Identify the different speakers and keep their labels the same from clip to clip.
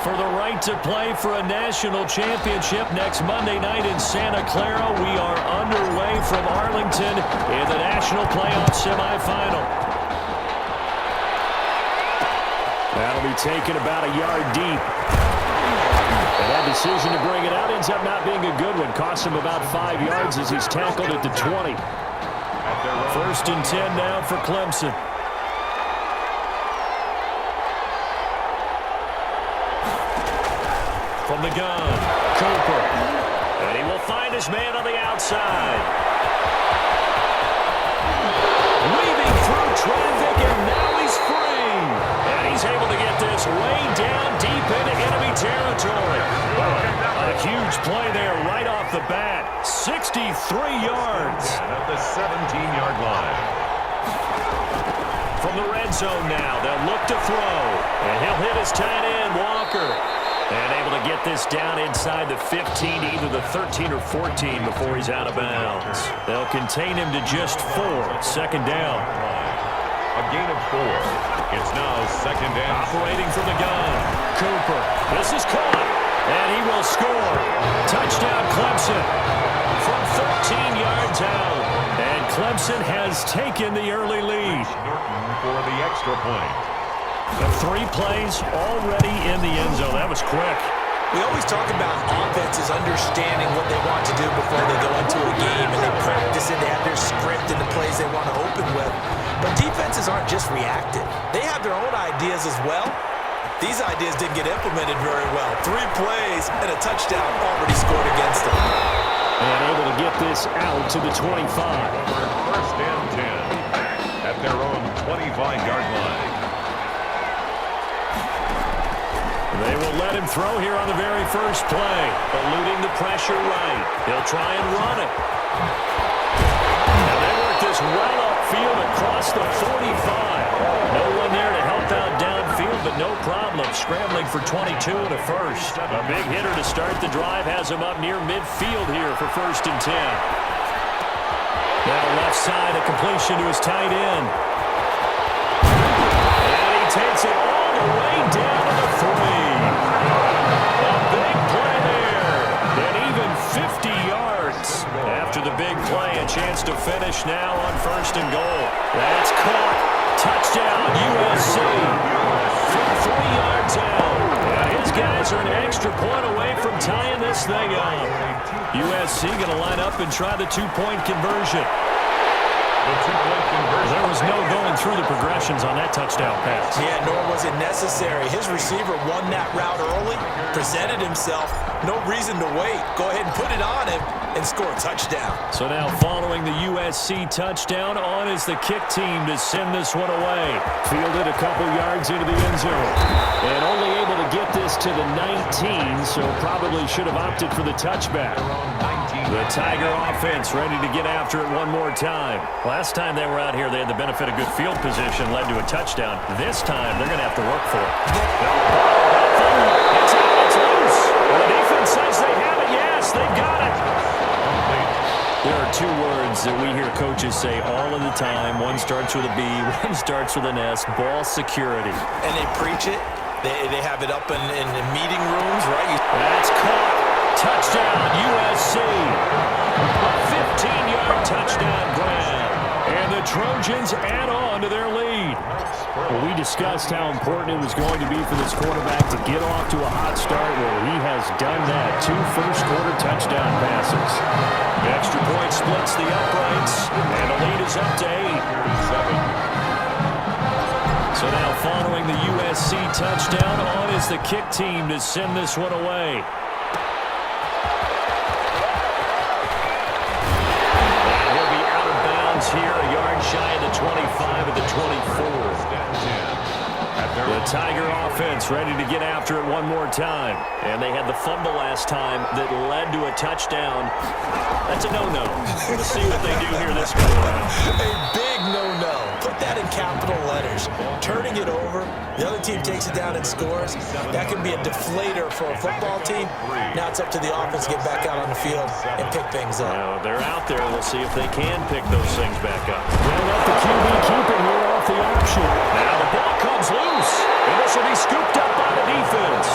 Speaker 1: For the right to play for a national championship next Monday night in Santa Clara, we are underway from Arlington in the national playoff semifinal. That'll be taken about a yard deep. And that decision to bring it out ends up not being a good one. Costs him about 5 yards as he's tackled at the 20. First and 10 now for Clemson. From the gun, Cooper. And he will find his man on the outside. Weaving through traffic, and now he's free. And he's able to get this way down deep into enemy territory. A huge play there right off the bat. 63 yards.
Speaker 2: At the 17-yard line.
Speaker 1: From the red zone now, they'll look to throw. And he'll hit his tight end, Walker. And able to get this down inside the 15 to either the 13 or 14 before he's out of bounds. They'll contain him to just 4. Second down.
Speaker 2: A gain of 4. It's now second down.
Speaker 1: Operating from the gun. Cooper. This is caught. And he will score. Touchdown Clemson. From 13 yards out. And Clemson has taken the early lead.
Speaker 2: Norton for the extra point.
Speaker 1: 3 plays already in the end zone. That was quick.
Speaker 3: We always talk about offenses understanding what they want to do before they go into a game, and they practice it. They have their script and the plays they want to open with. But defenses aren't just reactive. They have their own ideas as well. These ideas didn't get implemented very well. 3 plays and a touchdown already scored against them.
Speaker 1: And able to get this out to the 25.
Speaker 2: First and 10 at their own 25-yard line.
Speaker 1: They will let him throw here on the very first play. Eluding the pressure right. He'll try and run it. And they work this well upfield across the 45. No one there to help out downfield, but no problem. Scrambling for 22 and a first. A big hitter to start the drive has him up near midfield here for first and 10. Now left side, a completion to his tight end. And he takes it all the way down to the 3. A big play there. And even 50 yards. After the big play, a chance to finish now on first and goal. That's caught. Touchdown, USC. From 3 yards out. And his guys are an extra point away from tying this thing up. USC going to line up and try the 2-point conversion. There was no going through the progressions on that touchdown pass.
Speaker 3: Yeah, nor was it necessary. His receiver won that route early, presented himself. No reason to wait. Go ahead and put it on him and score a touchdown.
Speaker 1: So now following the USC touchdown, on is the kick team to send this one away. Fielded a couple yards into the end zone. And only able to get this to the 19, so probably should have opted for the touchback. The Tiger offense ready to get after it one more time. Last time they were out here, they had the benefit of good field position, led to a touchdown. This time, they're going to have to work for it. It's out, it's loose. The defense says they have it. Yes, they've got it. There are 2 words that we hear coaches say all of the time. One starts with a B, one starts with an S. Ball security.
Speaker 3: And they preach it. They have it up in the meeting rooms, right?
Speaker 1: That's caught. Touchdown, USC. A 15-yard touchdown grab. And the Trojans add on to their lead. Well, we discussed how important it was going to be for this quarterback to get off to a hot start. Well, he has done that. 2 first-quarter touchdown passes. The extra point splits the uprights, and the lead is up to 8. So now following the USC touchdown, on is the kick team to send this one away. Here, a yard shy of the 25 at the 24. The Tiger offense ready to get after it one more time. And they had the fumble last time that led to a touchdown. That's a no-no. We'll see what they do here this go around.
Speaker 3: A big no-no. Put that in capital letters. Turning it over, the other team takes it down and scores. That can be a deflator for a football team. Now it's up to the offense to get back out on the field and pick things up.
Speaker 1: Now, they're out there. We'll see if they can pick those things back up. They'll let the QB keep it here off the option. Now the ball comes loose, and this will be scooped up by the defense.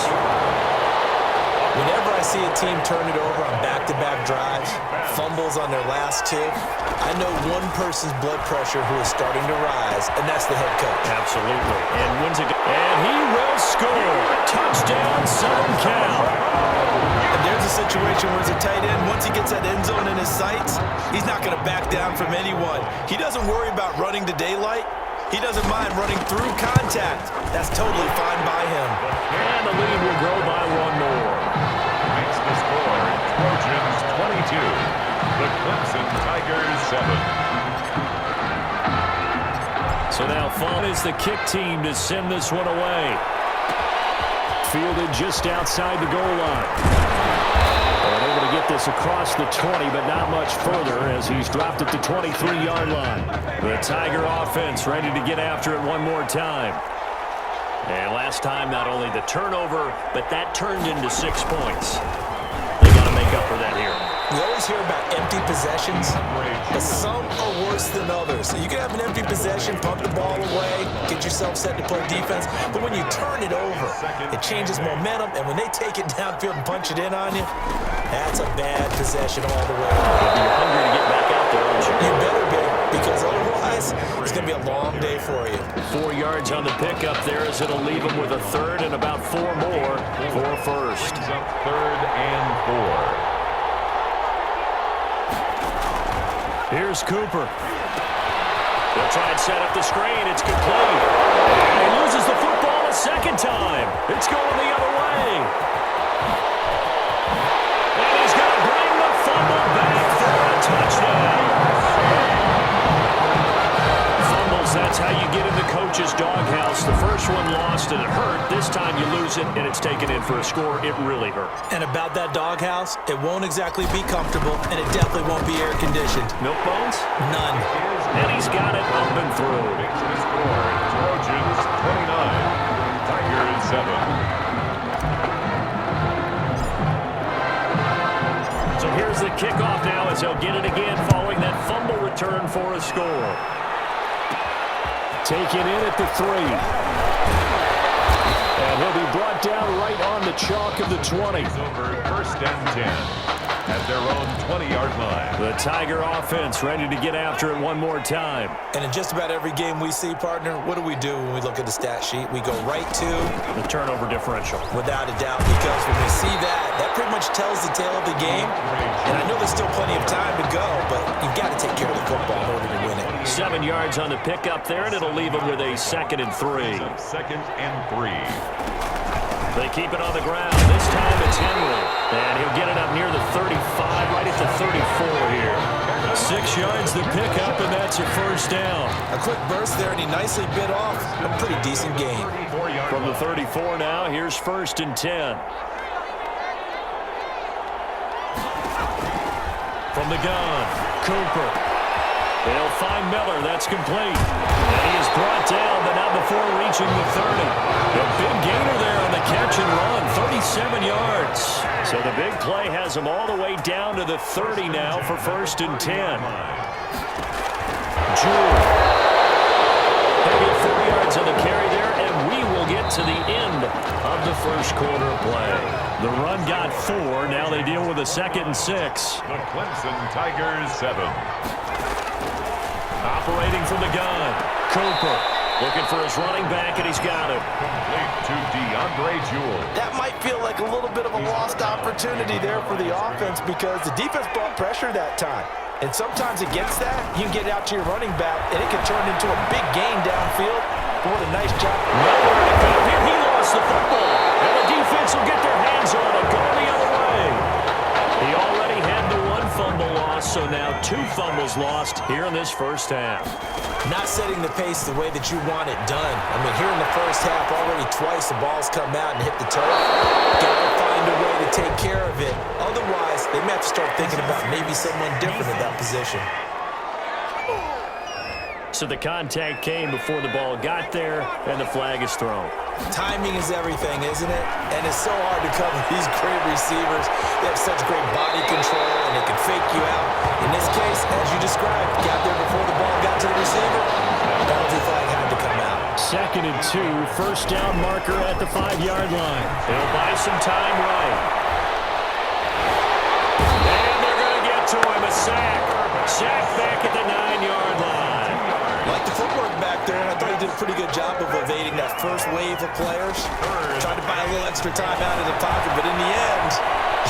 Speaker 3: team turn it over on back-to-back drives, fumbles on their last two, I know one person's blood pressure who is starting to rise, and that's the head coach.
Speaker 1: Absolutely. And wins it. And he will score. Touchdown, Southern Cal.
Speaker 3: And there's a situation where it's a tight end. Once he gets that end zone in his sights, he's not going to back down from anyone. He doesn't worry about running to daylight. He doesn't mind running through contact. That's totally fine by him.
Speaker 1: And the lead will grow by one more.
Speaker 2: Makes the score Trojans 22. The Clemson Tigers 7.
Speaker 1: So now Fawn is the kick team to send this one away. Fielded just outside the goal line. And able to get this across the 20, but not much further as he's dropped at the 23-yard line. The Tiger offense ready to get after it one more time. And last time, not only the turnover, but that turned into 6 points. They got to make up for that here.
Speaker 3: We always hear about empty possessions, but some are worse than others. So you can have an empty possession, pump the ball away, get yourself set to play defense, but when you turn it over, it changes momentum, and when they take it downfield and punch it in on you, that's a bad possession all the way.
Speaker 1: You're hungry to get back out there, aren't you?
Speaker 3: You better be, because otherwise, it's going to be a long day for you.
Speaker 1: 4 yards on the pickup there as it'll leave him with a third and about 4 more for first.
Speaker 2: Brings up 3rd and 4.
Speaker 1: Here's Cooper. They'll try and set up the screen. It's complete. And he loses the football a second time. It's going the other way. And he's going to bring the fumble back for a touchdown. Fumbles, that's how you get in the coach's doghouse. The first one lost and it hurt. This time you lose it and it's taken in for a score. It really hurt.
Speaker 3: And about that doghouse, it won't exactly be comfortable, and it definitely won't be air-conditioned.
Speaker 1: Milk bones?
Speaker 3: None.
Speaker 1: And he's got it up and through.
Speaker 2: Makes the score Trojans 29. Tigers 7.
Speaker 1: So here's the kickoff now as they'll get it again following that fumble return for a score. Taken in at the 3. And he'll be brought down right on the chalk of the 20.
Speaker 2: Over 1st and 10 at their own 20-yard line.
Speaker 1: The Tiger offense ready to get after it one more time.
Speaker 3: And in just about every game we see, partner, what do we do when we look at the stat sheet? We go right to
Speaker 1: the turnover differential.
Speaker 3: Without a doubt, because when we see that, that pretty much tells the tale of the game. And I know there's still plenty of time to go, but you've got to take care of the football in order to win it.
Speaker 1: 7 yards on the pickup there, and it'll leave him with a 2nd and 3.
Speaker 2: 2nd and 3.
Speaker 1: They keep it on the ground. This time it's Henry. And he'll get it up near the 35, right at the 34 here. 6 yards the pickup, and that's a first down.
Speaker 3: A quick burst there, and he nicely bit off a pretty decent gain.
Speaker 1: From the 34 now, here's 1st and 10. From the gun, Cooper. They'll find Miller. That's complete. And he is brought down, but not before reaching the 30. A big gainer there on the catch and run, 37 yards. So the big play has him all the way down to the 30 now for 1st and 10. Jewell. They get 4 yards on the carry there, and we will get to the end of the first quarter of play. The run got 4. Now they deal with a 2nd and 6.
Speaker 2: The Clemson Tigers 7.
Speaker 1: Operating from the gun, Cooper looking for his running back, and he's got it.
Speaker 2: Complete to DeAndre Jewell.
Speaker 3: That might feel like a little bit of a lost opportunity there for the offense because the defense brought pressure that time. And sometimes against that, you can get out to your running back, and it can turn into a big gain downfield. What a nice job.
Speaker 1: Here he lost the football, and the defense will get their hands on it, going the other way. He already had the 1 fumble loss, so now 2 fumbles lost here in this first half.
Speaker 3: Not setting the pace the way that you want it done. I mean, here in the first half, already twice the ball's come out and hit the turf. Got to find a way to take care of it. Otherwise, they may have to start thinking about maybe someone different in that position.
Speaker 1: So the contact came before the ball got there, and the flag is thrown.
Speaker 3: Timing is everything, isn't it? And it's so hard to cover these great receivers. They have such great body control, and they can fake you out. In this case, as you described, got there before the ball got to the receiver. Penalty flag had to come out.
Speaker 1: 2nd and 2, first down marker at the 5-yard line. They'll buy some time right. sack. Sack back at the 9-yard line.
Speaker 3: Like the footwork back there, and I thought he did a pretty good job of evading that first wave of players. Tried to buy a little extra time out of the pocket, but in the end,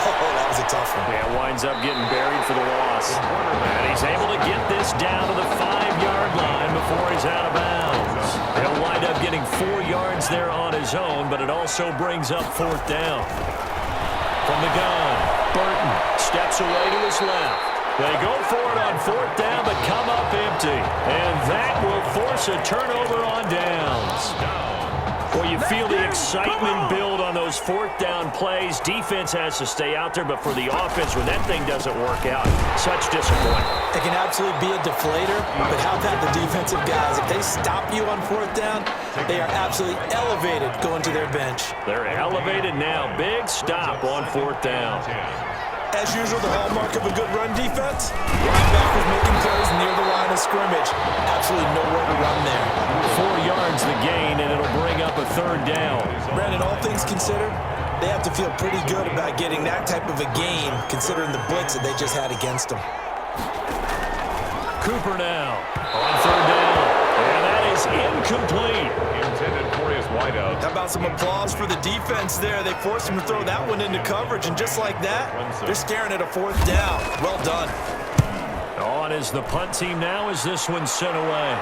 Speaker 3: oh, that was a tough one.
Speaker 1: Yeah, winds up getting buried for the loss. And he's able to get this down to the 5-yard line before he's out of bounds. He'll wind up getting 4 yards there on his own, but it also brings up 4th down. From the gun, Burton steps away to his left. They go for it on 4th down, but come up empty. And that will force a turnover on downs. Well, you feel the excitement build on those 4th down plays. Defense has to stay out there, but for the offense, when that thing doesn't work out, such disappointment.
Speaker 3: It can absolutely be a deflator, but how about the defensive guys? If they stop you on 4th down, they are absolutely elevated going to their bench.
Speaker 1: They're elevated now. Big stop on 4th down.
Speaker 3: As usual, the hallmark of a good run defense, linebackers making plays near the line of scrimmage. Absolutely nowhere to run there.
Speaker 1: 4 yards the gain, and it'll bring up a 3rd down.
Speaker 3: Brandon, all things considered, they have to feel pretty good about getting that type of a gain, considering the blitz that they just had against them.
Speaker 1: Cooper now on 3rd down, and that is incomplete.
Speaker 2: Intended for his wideout.
Speaker 3: How about some applause for the defense there? They forced him to throw that one into coverage, and just like that, they're staring at a 4th down. Well done.
Speaker 1: On is the punt team now as this one's sent away.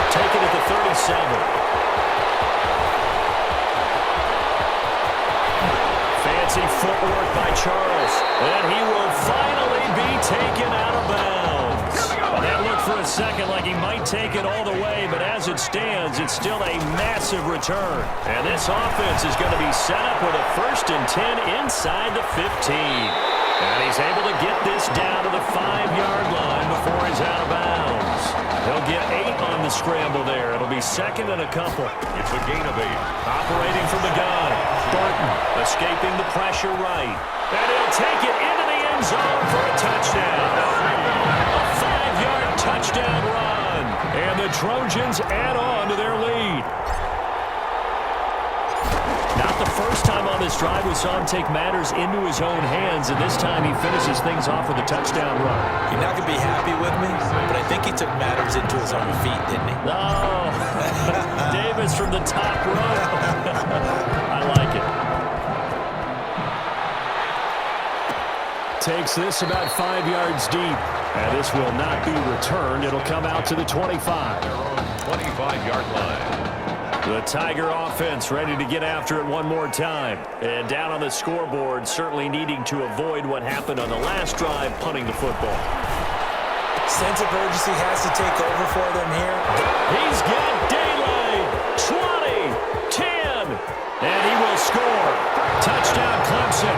Speaker 1: Taken at the 37. Fancy footwork by Charles, and he will finally be taken out of bounds. And that looked for a second like he might take it all the way, but as it stands, it's still a massive return. And this offense is going to be set up with a 1st and 10 inside the 15. And he's able to get this down to the 5-yard line before he's out of bounds. He'll get 8 on the scramble there. It'll be 2nd and a couple.
Speaker 2: It's a gain of 8.
Speaker 1: Operating from the gun, Burton escaping the pressure right. And he'll take it into the end zone for a touchdown. A 5-yard touchdown run. And the Trojans add on to their lead. Not the first time on this drive we saw him take matters into his own hands, and this time he finishes things off with a touchdown run.
Speaker 3: You're not going to be happy with me, but I think he took matters into his own feet, didn't he?
Speaker 1: Oh, Davis from the top row. I like it. Takes this about 5 yards deep, and this will not be returned. It'll come out to the 25.
Speaker 2: 25-yard line.
Speaker 1: The Tiger offense ready to get after it one more time. And down on the scoreboard, certainly needing to avoid what happened on the last drive, punting the football.
Speaker 3: Sense of urgency has to take over for them here.
Speaker 1: He's got daylight. 20, 10, and he will score. Touchdown Clemson.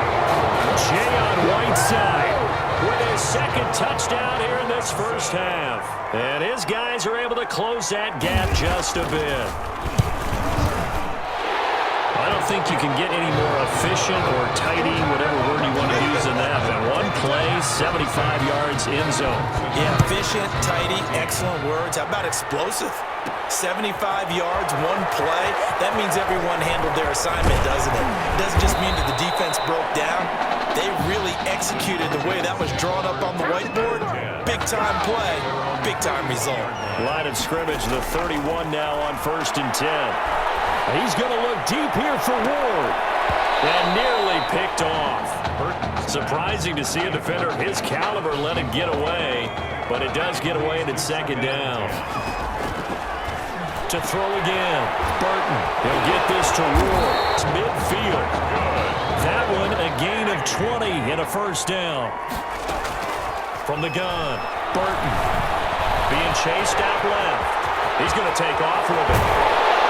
Speaker 1: Jay on Whiteside with his 2nd touchdown here in this first half. And his guys are able to close that gap just a bit. I don't think you can get any more efficient or tidy, whatever word you want to use in that, than one play, 75 yards in zone.
Speaker 3: Yeah, efficient, tidy, excellent words. How about explosive? 75 yards, one play. That means everyone handled their assignment, doesn't it? It doesn't just mean that the defense broke down. They really executed the way that was drawn up on the whiteboard. Big-time play, big-time result.
Speaker 1: Line of scrimmage, the 31 now on 1st and 10. He's going to look deep here for Ward. And nearly picked off. Surprising to see a defender of his caliber let it get away, but it does get away and it's 2nd down. To throw again, Burton. He'll get this to Ward. It's midfield. That one a gain of 20 and a 1st down. From the gun, Burton being chased out left. He's going to take off with it.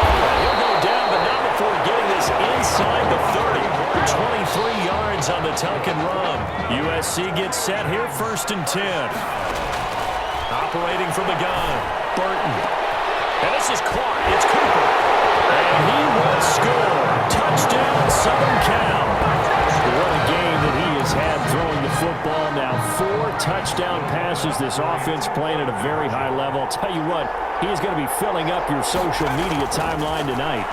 Speaker 1: He'll go down, but not before getting this inside the 30. 23 yards on the tuck and run. USC gets set here, 1st and 10. Operating from the gun, Burton. And this is caught. It's Cooper. And he will score. Touchdown, Southern Cal. What a game that he has had throwing the football. Now 4 touchdown passes. This offense playing at a very high level. I'll tell you what, he is going to be filling up your social media timeline tonight.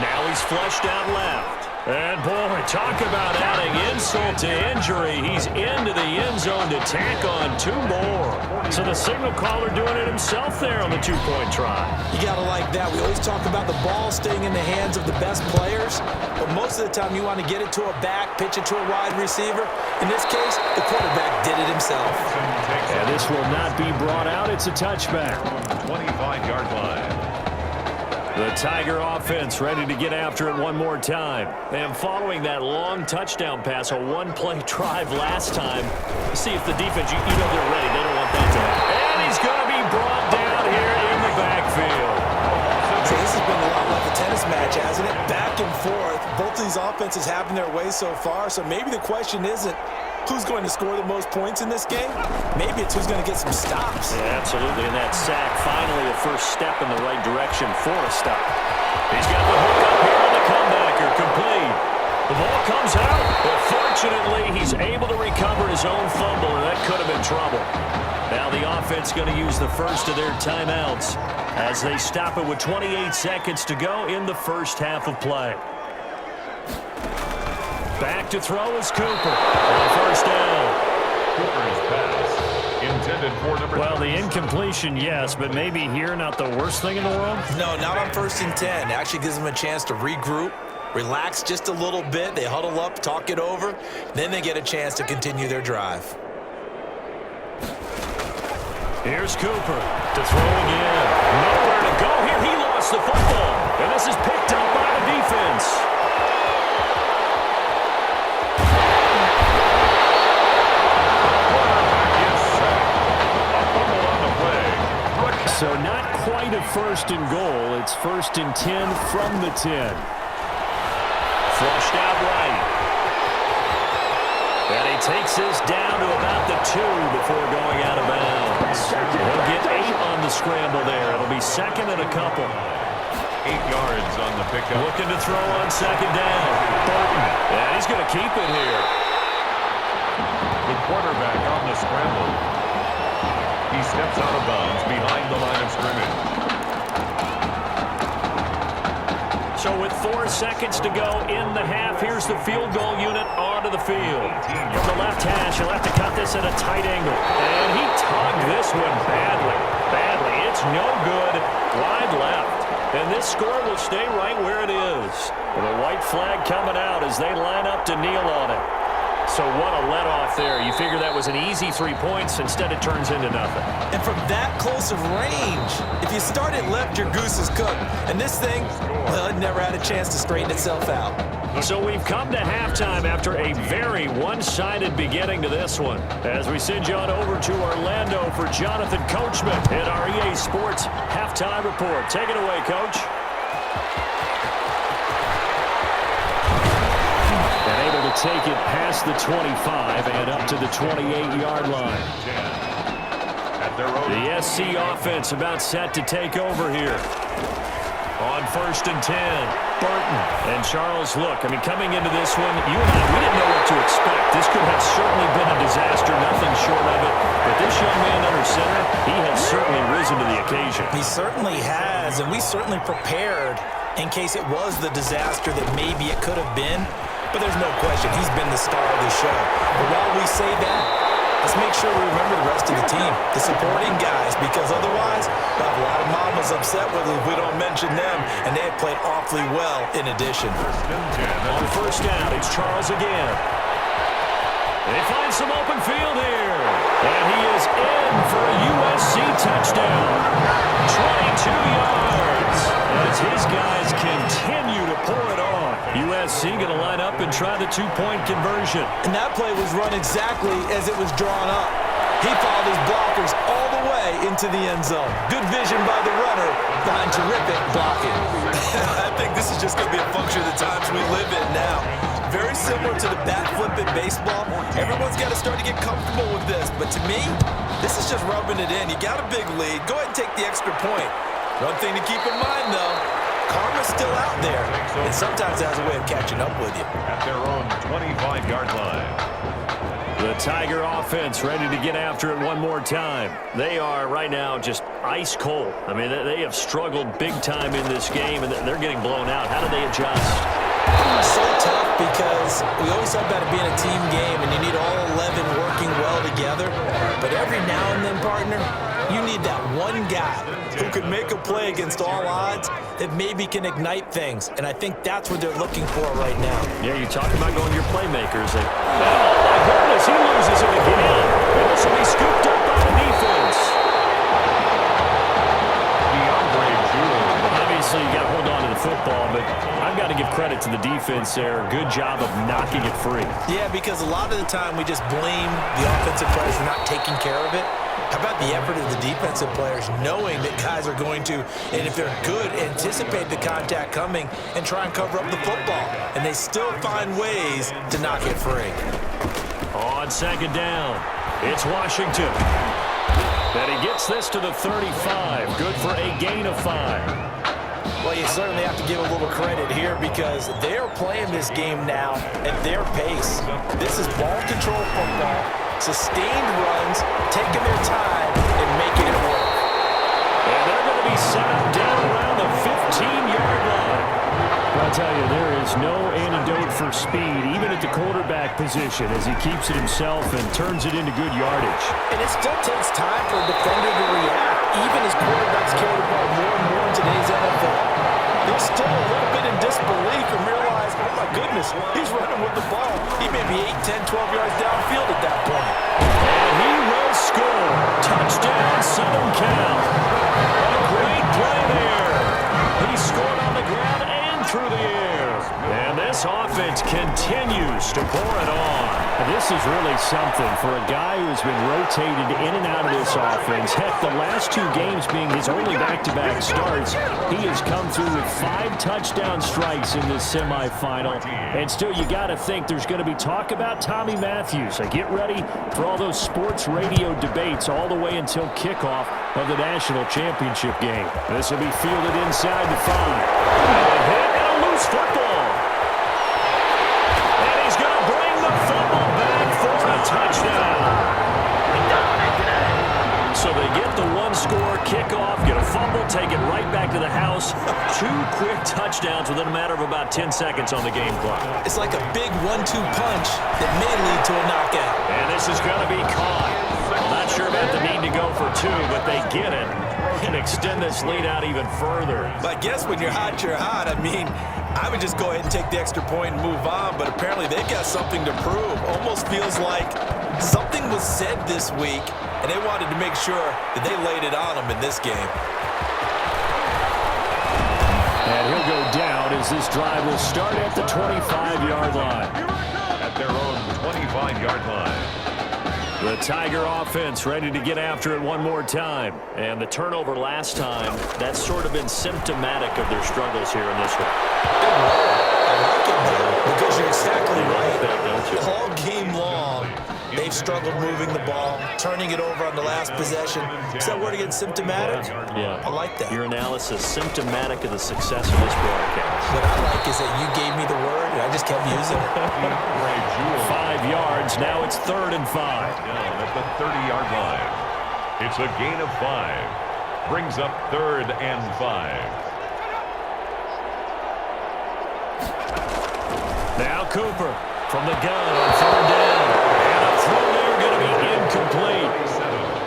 Speaker 1: Now he's flushed out left. And, boy, talk about adding insult to injury. He's into the end zone to tack on 2 more. So the signal caller doing it himself there on the 2-point try.
Speaker 3: You got to like that. We always talk about the ball staying in the hands of the best players, but most of the time you want to get it to a back, pitch it to a wide receiver. In this case, the quarterback did it himself.
Speaker 1: And this will not be brought out. It's a touchback.
Speaker 2: 25-yard line.
Speaker 1: The Tiger offense ready to get after it one more time. And following that long touchdown pass, a 1-play drive last time, see if the defense, you know they're ready. They don't want that to happen. And he's going to be brought down here in the backfield.
Speaker 3: So this has been a lot like a tennis match, hasn't it? Back and forth. Both of these offenses having their way so far, so maybe the question isn't who's going to score the most points in this game. Maybe it's who's going to get some stops.
Speaker 1: Yeah, absolutely, and that sack, finally a first step in the right direction for a stop. He's got the hook up here on the comebacker, complete. The ball comes out, but fortunately he's able to recover his own fumble, and that could have been trouble. Now the offense going to use the first of their timeouts as they stop it with 28 seconds to go in the first half of play. Back to throw is Cooper on first down.
Speaker 2: Cooper's pass intended for number.
Speaker 1: Well, the incompletion, yes, but maybe here not the worst thing in the world?
Speaker 3: No, not on 1st and 10. Actually gives them a chance to regroup, relax just a little bit. They huddle up, talk it over. Then they get a chance to continue their drive.
Speaker 1: Here's Cooper to throw again. Nowhere to go here. He lost the football. And this is picked up by the defense. So not quite a 1st and goal. It's 1st and 10 from the 10. Flushed out right. And he takes this down to about the 2 before going out of bounds. He'll get 8 on the scramble there. It'll be 2nd and a couple.
Speaker 2: 8 yards on the pickup.
Speaker 1: Looking to throw on 2nd down. Burton. And he's going to keep it here.
Speaker 2: The quarterback on the scramble. He steps out of bounds behind the line of scrimmage.
Speaker 1: So with 4 seconds to go in the half, here's the field goal unit onto the field. From the left hash, he'll have to cut this at a tight angle. And he tugged this one badly. It's no good. Wide left. And this score will stay right where it is. With a white flag coming out as they line up to kneel on it. So what a let-off there. You figure that was an easy 3 points. Instead, it turns into nothing.
Speaker 3: And from that close of range, if you start it left, your goose is cooked. And this thing, well, it never had a chance to straighten itself out.
Speaker 1: So we've come to halftime after a very one-sided beginning to this one. As we send you on over to Orlando for Jonathan Coachman at our EA Sports Halftime Report. Take it away, Coach. Take it past the 25 and up to the 28-yard line. The SC offense about set to take over here. On 1st and 10, Burton and Charles look. I mean, coming into this one, you and I, we didn't know what to expect. This could have certainly been a disaster, nothing short of it. But this young man under center, he has certainly risen to the occasion.
Speaker 3: He certainly has, and we certainly prepared in case it was the disaster that maybe it could have been. But there's no question, he's been the star of the show. But while we say that, let's make sure we remember the rest of the team, the supporting guys, because otherwise we'll have a lot of mamas upset with us if we don't mention them, and they have played awfully well in addition.
Speaker 1: On 1st down, it's Charles again. They find some open field here, and he is in for a USC touchdown. 22 yards as his guys continue to pour it on. USC going to line up and try the 2-point conversion.
Speaker 3: And that play was run exactly as it was drawn up. He followed his blockers all the way into the end zone. Good vision by the runner behind terrific blocking. I think this is just going to be a function of the times we live in now. Very similar to the bat flip in baseball. Everyone's got to start to get comfortable with this. But to me, this is just rubbing it in. You got a big lead. Go ahead and take the extra point. One thing to keep in mind, though, karma's still out there, and sometimes it has a way of catching up with you.
Speaker 2: At their own 25-yard line.
Speaker 1: The Tiger offense ready to get after it one more time. They are right now just ice cold. I mean, they have struggled big time in this game, and they're getting blown out. How do they adjust?
Speaker 3: So tough. because we always talk about it being a team game and you need all 11 working well together. But every now and then, partner, you need that one guy who can make a play against all odds that maybe can ignite things. And I think that's what they're looking for right now.
Speaker 1: Yeah, you talk about going to your playmakers. Oh, my goodness, he loses it again. And this will be scooped up by the defense. Obviously, you got to hold on to the football, but I've got to give credit to the defense there. Good job of knocking it free.
Speaker 3: Yeah, because a lot of the time we just blame the offensive players for not taking care of it. How about the effort of the defensive players knowing that guys are going to, and if they're good, anticipate the contact coming and try and cover up the football. And they still find ways to knock it free.
Speaker 1: On second down, it's Washington. And he gets this to the 35. Good for a gain of 5.
Speaker 3: Well, you certainly have to give a little credit here because they're playing this game now at their pace. This is ball control football, sustained runs, taking their time and making it work.
Speaker 1: And they're going to be set down around the 15-yard line. I'll tell you, there is no antidote for speed, even at the quarterback position, as he keeps it himself and turns it into good yardage.
Speaker 3: And it still takes time for a defender to react, even as quarterbacks carry the ball more and more in today's NFL. They're still a little bit in disbelief and realize, oh my goodness, he's running with the ball. He may be 8, 10, 12 yards downfield at that point.
Speaker 1: And he will score. Touchdown, Southern Cal. A great play there. He scored on the ground and through the air. And this offense continues to pour it on. And this is really something for a guy who's been rotated in and out of this offense. Heck, the last 2 games being his only back-to-back starts, he has come through with 5 touchdown strikes in this semifinal. And still, you got to think there's going to be talk about Tommy Matthews. So get ready for all those sports radio debates all the way until kickoff of the national championship game. This will be fielded inside the 5. And a hit and a loose football. And he's going to bring the football back for a touchdown. So they get the one-score kickoff, get a fumble, take it right back to the house. 2 quick touchdowns within a matter of about 10 seconds on the game clock.
Speaker 3: It's like a big 1-2 punch that may lead to a knockout.
Speaker 1: And this is going to be caught. I'm not sure about the need to go for 2, but they get it and extend this lead out even further.
Speaker 3: But I guess when you're hot, you're hot. I mean, I would just go ahead and take the extra point and move on, but apparently they've got something to prove. Almost feels like something was said this week, and they wanted to make sure that they laid it on them in this game.
Speaker 1: And he'll go down as this drive will start at the 25-yard line.
Speaker 2: At their own 25-yard line.
Speaker 1: The Tiger offense ready to get after it one more time. And the turnover last time, that's sort of been symptomatic of their struggles here in this one.
Speaker 3: I like it, though, because you're exactly right.
Speaker 1: Don't you?
Speaker 3: All game long, they've struggled moving the ball, turning it over on the last possession. Is that word again, symptomatic?
Speaker 1: Yeah.
Speaker 3: I like that.
Speaker 1: Your analysis, symptomatic of the success of this broadcast.
Speaker 3: What I like is that you gave me the word, and I just kept using it.
Speaker 1: 5 yards. Now it's 3rd and 5.
Speaker 2: Down at the 30-yard line. It's a gain of 5. Brings up 3rd and 5.
Speaker 1: Now Cooper from the gun on 3rd down. And a throw there going to be incomplete.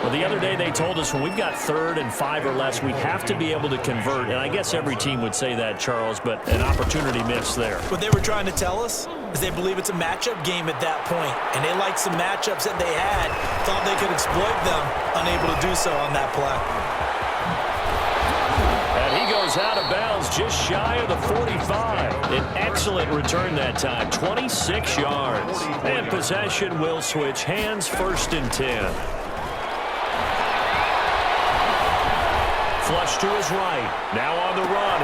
Speaker 1: Well, the other day they told us when we've got 3rd and 5 or less, we have to be able to convert. And I guess every team would say that, Charles, but an opportunity missed there.
Speaker 3: What they were trying to tell us is they believe it's a matchup game at that point, and they liked some matchups that they had, thought they could exploit them, unable to do so on that play.
Speaker 1: And he goes out of bounds just shy of the 45. An excellent return that time, 26 yards. And possession will switch hands, 1st and 10. Flush to his right. Now on the run.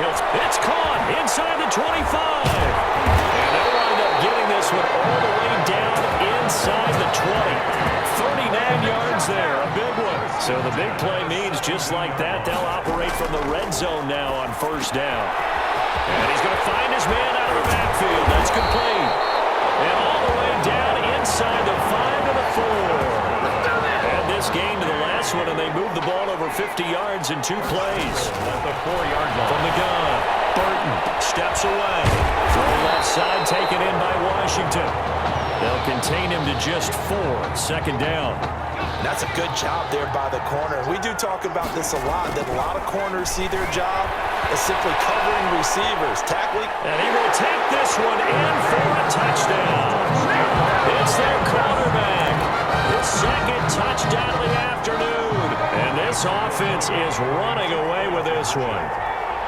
Speaker 1: It's caught inside the 25. And they'll wind up getting this one all the way down inside the 20. 39 yards there, a big one. So the big play means just like that, they'll operate from the red zone now on 1st down. And he's going to find his man out of the backfield. That's complete. And all the way down inside the 5 to the 4. And this gain to the last one, and they move the ball over 50 yards in 2 plays.
Speaker 2: At the 4-yard line.
Speaker 1: From the gun, Burton steps away. From the left side, taken in by Washington. They'll contain him to just 4. Second down.
Speaker 3: That's a good job there by the corner. We do talk about this a lot, that a lot of corners see their job as simply covering receivers, tackling.
Speaker 1: And he will take this one in for a touchdown. It's their quarterback. His second touchdown of the afternoon. And this offense is running away with this one.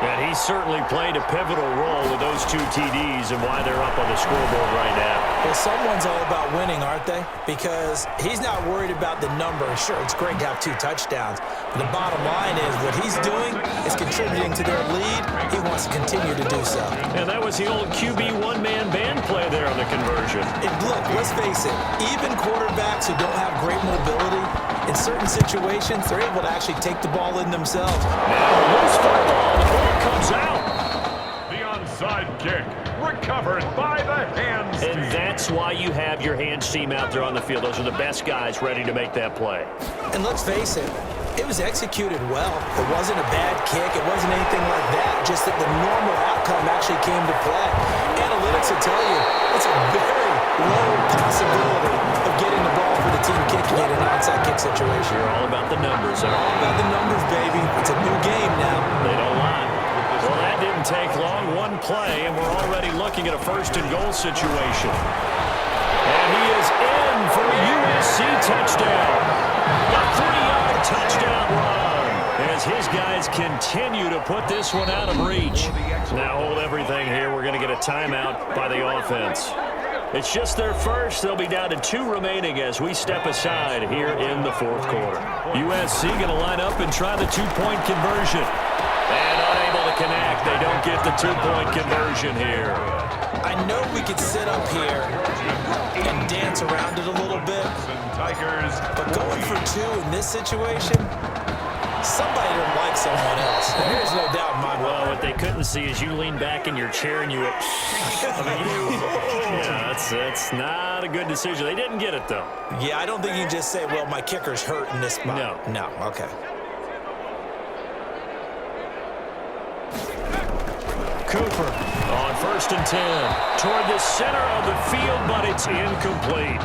Speaker 1: And he certainly played a pivotal role with those 2 TDs and why they're up on the scoreboard right now.
Speaker 3: Well, someone's all about winning, aren't they? Because he's not worried about the number. Sure, it's great to have 2 touchdowns. But the bottom line is what he's doing is contributing to their lead. He wants to continue to do so.
Speaker 1: And that was the old QB one-man band play there on the conversion.
Speaker 3: And look, let's face it, even quarterbacks who don't have great mobility, in certain situations, they're able to actually take the ball in themselves.
Speaker 1: Now, loose football. The ball comes out.
Speaker 2: The onside kick recovered by the hands team.
Speaker 1: And that's why you have your hands team out there on the field. Those are the best guys ready to make that play.
Speaker 3: And let's face it, it was executed well. It wasn't a bad kick. It wasn't anything like that. Just that the normal outcome actually came to play. Analytics will tell you it's a very low possibility of getting the ball for the team kicking it in an onside kick situation.
Speaker 1: You're all about the numbers.
Speaker 3: They're all about the numbers, baby. It's a new game now.
Speaker 1: They don't lie. Well, that didn't take long. One play, and we're already looking at a first-and-goal situation. And he is in for a USC touchdown. A 3-yard touchdown run as his guys continue to put this one out of reach. Now hold everything here. We're going to get a timeout by the offense. It's just their first. They'll be down to 2 remaining as we step aside here in the fourth quarter. USC going to line up and try the 2-point conversion. And unable to connect. They don't get the 2-point conversion here.
Speaker 3: I know we could sit up here and dance around it a little bit, but going for 2 in this situation, somebody don't like someone else. There's no doubt in my mind.
Speaker 1: Well, what they couldn't see is you lean back in your chair and you went, yeah, that's not a good decision. They didn't get it, though.
Speaker 3: Yeah, I don't think you can just say, well, my kicker's hurt in this spot. No, okay.
Speaker 1: Cooper on 1st and 10 toward the center of the field, but it's incomplete.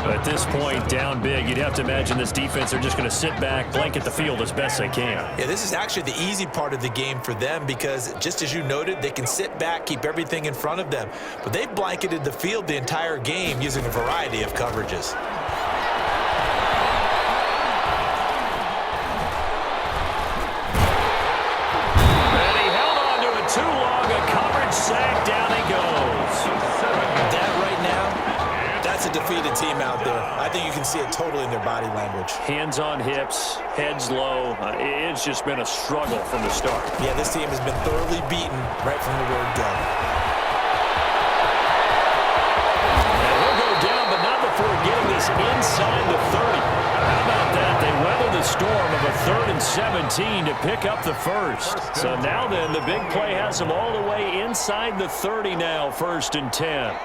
Speaker 1: At this point, down big, you'd have to imagine this defense are just going to sit back, blanket the field as best they can.
Speaker 3: Yeah, this is actually the easy part of the game for them because, just as you noted, they can sit back, keep everything in front of them. But they've blanketed the field the entire game using a variety of coverages.
Speaker 1: Too long, a coverage sack, down he goes.
Speaker 3: That right now, that's a defeated team out there. I think you can see it totally in their body language.
Speaker 1: Hands on hips, heads low. It's just been a struggle from the start.
Speaker 3: Yeah, this team has been thoroughly beaten right from the word go.
Speaker 1: And he'll go down, but not before getting this inside the 30. How about that? They weather the storm of a 3rd and 17 to pick up the first. So now then, the big play has them all the way inside the 30 now, 1st and 10.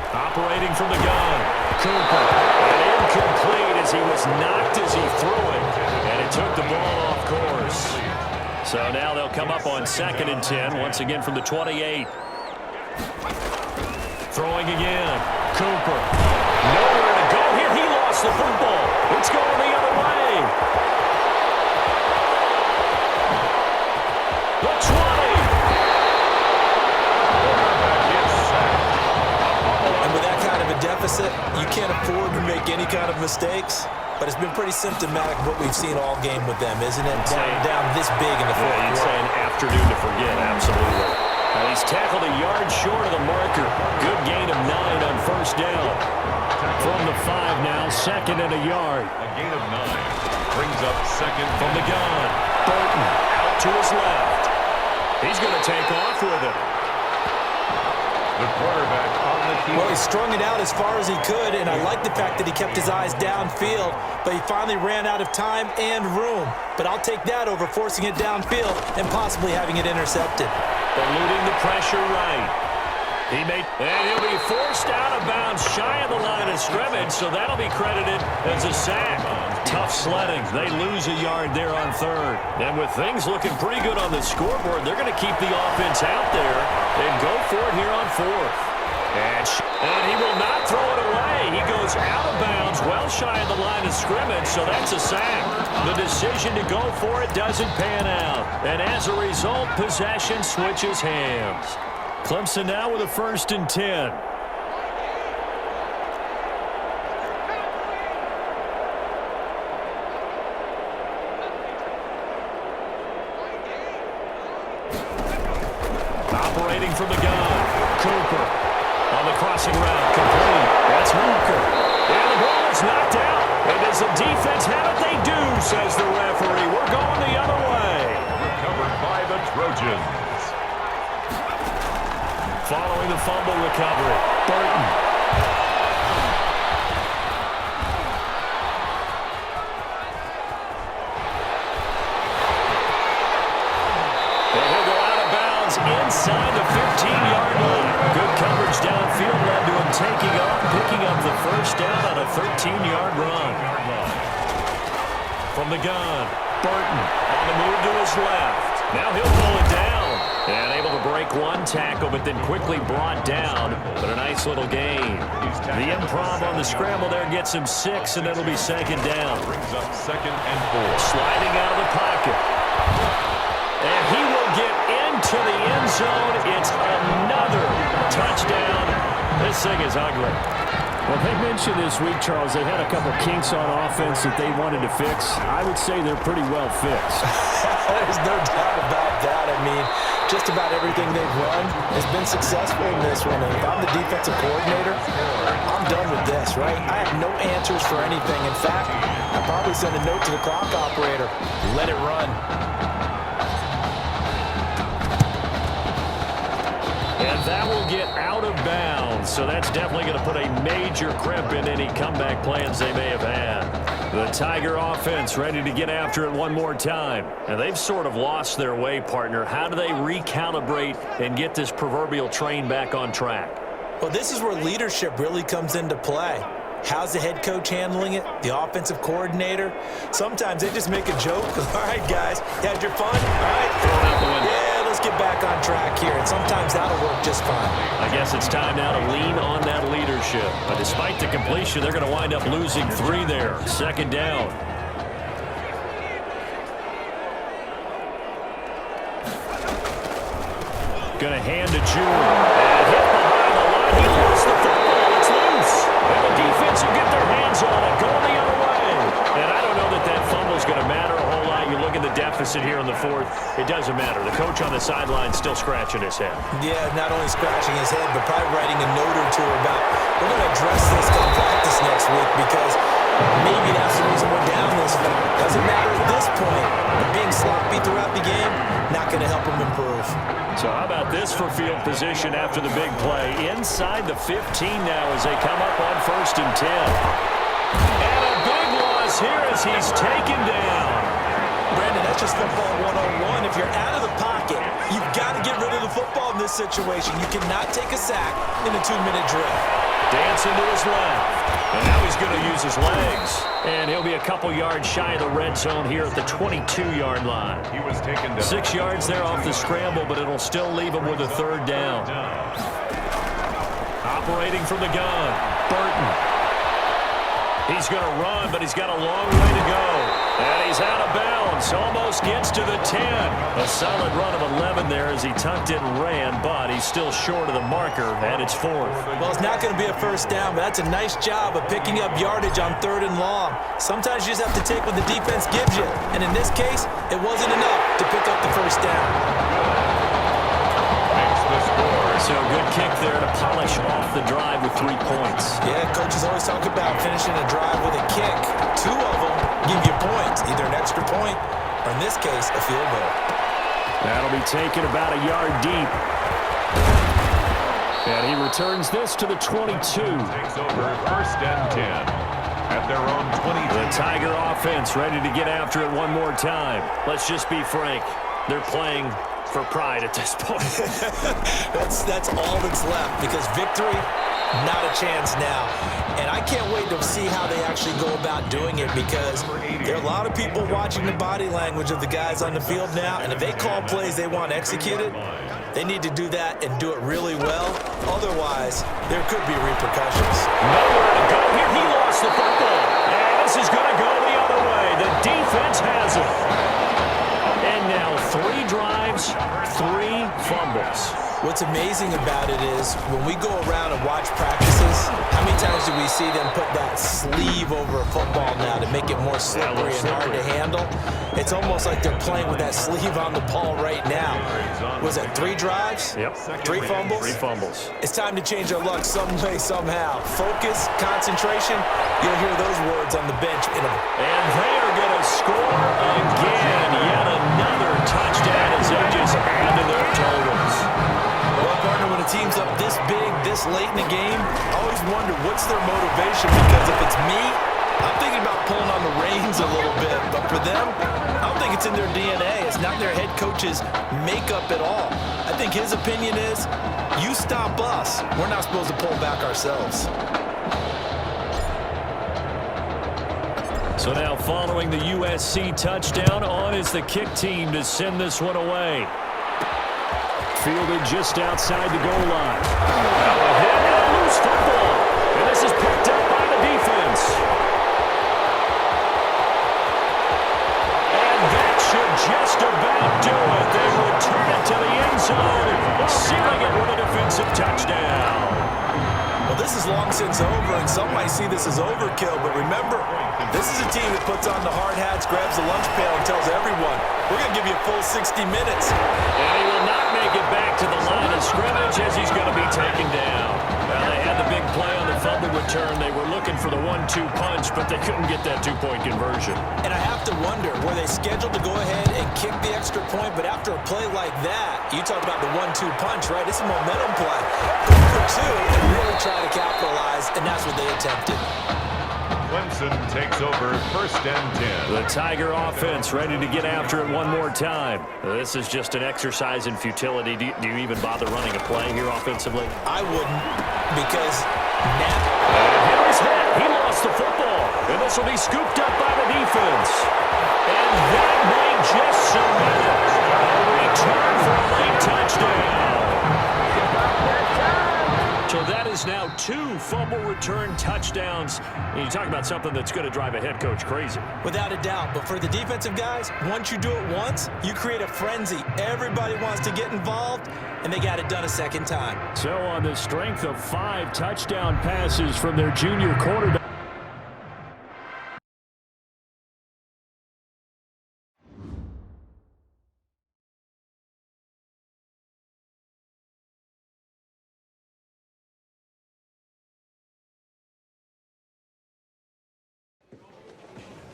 Speaker 1: Operating from the gun, Cooper. And incomplete as he was knocked as he threw it. And it took the ball off course. So now they'll come up on 2nd and 10, once again from the 28. Throwing again, Cooper. Nowhere to go here. He lost the football. It's going the other way. The 20.
Speaker 3: And with that kind of a deficit, you can't afford to make any kind of mistakes. But it's been pretty symptomatic of what we've seen all game with them, isn't it? Down this big in the fourth quarter.
Speaker 1: You'd say an afternoon to forget, absolutely. He's tackled a yard short of the marker. Good gain of 9 on 1st down. From the 5 now, 2nd and a yard.
Speaker 2: A gain of 9 brings up 2nd
Speaker 1: from the gun. Burton out to his left. He's going to take off with it.
Speaker 2: The quarterback on the key.
Speaker 3: Well, he strung it out as far as he could, and I like the fact that he kept his eyes downfield, but he finally ran out of time and room. But I'll take that over forcing it downfield and possibly having it intercepted.
Speaker 1: Eluding the pressure right. And he'll be forced out of bounds shy of the line of scrimmage, so that'll be credited as a sack. tough sledding. They lose a yard there on third. And with things looking pretty good on the scoreboard, they're going to keep the offense out there and go for it here on fourth. And he will not throw it away. He goes out of bounds, well shy of the line of scrimmage, so that's a sack. The decision to go for it doesn't pan out. And as a result, possession switches hands. Clemson now with a 1st and 10. Operating from the gun, Cooper on the crossing route, complete. That's Walker. And the ball is knocked out. And does the defense have it? They do, says the referee. We're going the other way.
Speaker 2: Recovered by the Trojans.
Speaker 1: Following the fumble recovery, Burton. Inside the 15-yard line. Good coverage downfield led to him taking off, picking up the first down on a 13-yard run. From the gun, Burton on the move to his left. Now he'll pull it down. And able to break one tackle, but then quickly brought down. But a nice little gain. The improv on the scramble there gets him 6, and it'll be 2nd down.
Speaker 2: Brings up 2nd and 4.
Speaker 1: Sliding out of the pocket. And he will get into the end zone. It's another touchdown. This thing is ugly.
Speaker 4: Well, they mentioned this week, Charles, they've had a couple kinks on offense that they wanted to fix. I would say they're pretty well fixed.
Speaker 3: There's no doubt about that. I mean, just about everything they've run has been successful in this one. And if I'm the defensive coordinator, I'm done with this, right? I have no answers for anything. In fact, I'll probably send a note to the clock operator. Let it run.
Speaker 1: And that will get out of bounds. So that's definitely going to put a major crimp in any comeback plans they may have had. The Tiger offense ready to get after it one more time. And they've sort of lost their way, partner. How do they recalibrate and get this proverbial train back on track?
Speaker 3: Well, this is where leadership really comes into play. How's the head coach handling it? The offensive coordinator? Sometimes they just make a joke. All right, guys, you had your fun? All right,
Speaker 1: throw it out the window.
Speaker 3: Yeah, let's get back on track here. And sometimes that'll work just fine.
Speaker 1: I guess it's time now to lean on that leadership. But despite the completion, they're going to wind up losing 3 there. 2nd down. Going to hand to Jewell. And hit behind the line. He lost the football. It's loose. And the defense will get their hands on it. Going the other way. And I don't know that that fumble is going to matter a whole lot. You look at the deficit here in the 4th. It doesn't matter. The coach on the sideline still scratching his head.
Speaker 3: Yeah, not only scratching his head, but probably writing a note or two about, we're going to address this come practice next week because maybe that's the reason we're down this far. Doesn't matter at this point. But being sloppy throughout the game, not going to help him improve.
Speaker 1: So how about this for field position after the big play? Inside the 15 now as they come up on 1st and 10. And a big loss here as he's taken down.
Speaker 3: Brandon, that's just football 101. If you're out of the pocket, you've got to get rid of the football in this situation. You cannot take a sack in a 2-minute drill.
Speaker 1: Dancing to his left. And now he's going to use his legs. And he'll be a couple yards shy of the red zone here at the 22-yard line.
Speaker 2: He was taken down.
Speaker 1: 6 yards there off the scramble, but it'll still leave him with a 3rd down. Operating from the gun, Burton. He's going to run, but he's got a long way to go. And he's out of bounds. Almost gets to the 10. A solid run of 11 there as he tucked it and ran, but he's still short of the marker, and it's 4th.
Speaker 3: Well, it's not going to be a 1st down, but that's a nice job of picking up yardage on 3rd and long. Sometimes you just have to take what the defense gives you. And in this case, it wasn't enough to pick up the 1st down.
Speaker 1: So good kick there to polish off the drive with 3 points.
Speaker 3: Yeah, coaches always talk about finishing a drive with a kick. 2 of them give you points, either an extra point or, in this case, a field goal.
Speaker 1: That'll be taken about a yard deep. And he returns this to the 22.
Speaker 2: Takes over 1st and 10 at their own 22.
Speaker 1: The Tiger offense ready to get after it one more time. Let's just be frank. They're playing for pride at this point.
Speaker 3: That's all that's left because victory Not a chance now. And I can't wait to see how they actually go about doing it, because there are a lot of people watching the body language of the guys on the field now, and if they call plays they want executed, they need to do that and do it really well. Otherwise, there could be repercussions.
Speaker 1: Nowhere to go here. He lost the football. And this is going to go the other way. The defense has it. And now 3 drives, 3 fumbles.
Speaker 3: What's amazing about it is when we go around and watch practices, how many times do we see them put that sleeve over a football now to make it more slippery and hard to handle? It's almost like they're playing with that sleeve on the ball right now. Was it 3 drives?
Speaker 1: Yep.
Speaker 3: 3 fumbles?
Speaker 1: 3 fumbles.
Speaker 3: It's time to change our luck some way, somehow. Focus, concentration, you'll hear those words on the bench.
Speaker 1: And they are going to score again. Yet another touchdown as they just add to their totals.
Speaker 3: Well, partner, when a team's up this big, this late in the game, I always wonder what's their motivation, because if it's me, I'm thinking about pulling on the reins a little bit. But for them, I don't think it's in their DNA. It's not their head coach's makeup at all. I think his opinion is, you stop us. We're not supposed to pull back ourselves.
Speaker 1: So now following the USC touchdown, on is the kick team to send this one away.
Speaker 4: Fielded just outside the goal line.
Speaker 1: Now a hit and a loose football. And this is picked up by the defense. And that should just about do it. They return it to the end zone, sealing it with a defensive touchdown.
Speaker 3: Well, this is long since over, and some might see this as overkill, but remember, this is a team that puts on the hard hats, grabs the lunch pail, and tells everyone, we're going to give you a full 60 minutes.
Speaker 1: And he will not make it back to the line of scrimmage as he's going to be taken down. Well, they had the big play on the fumble return. They were looking for the 1-2 punch, but they couldn't get that 2-point conversion.
Speaker 3: And I have to wonder, were they scheduled to go ahead and kick the extra point, but after a play like that, you talk about the 1-2 punch, right? It's a momentum play. Go for 2 and really try to capitalize, and that's what they attempted.
Speaker 2: Clemson takes over 1st and 10.
Speaker 1: The Tiger offense ready to get after it one more time. This is just an exercise in futility. Do you even bother running a play here offensively?
Speaker 3: I wouldn't, because now...
Speaker 1: And Henry's hit. He lost the football. And this will be scooped up by the defense. And that might just cement it. A return for a late touchdown. So that is now 2 fumble return touchdowns. And you talk about something that's going to drive a head coach crazy.
Speaker 3: Without a doubt. But for the defensive guys, once you do it once, you create a frenzy. Everybody wants to get involved, and they got it done a second time.
Speaker 4: So on the strength of 5 touchdown passes from their junior quarterback.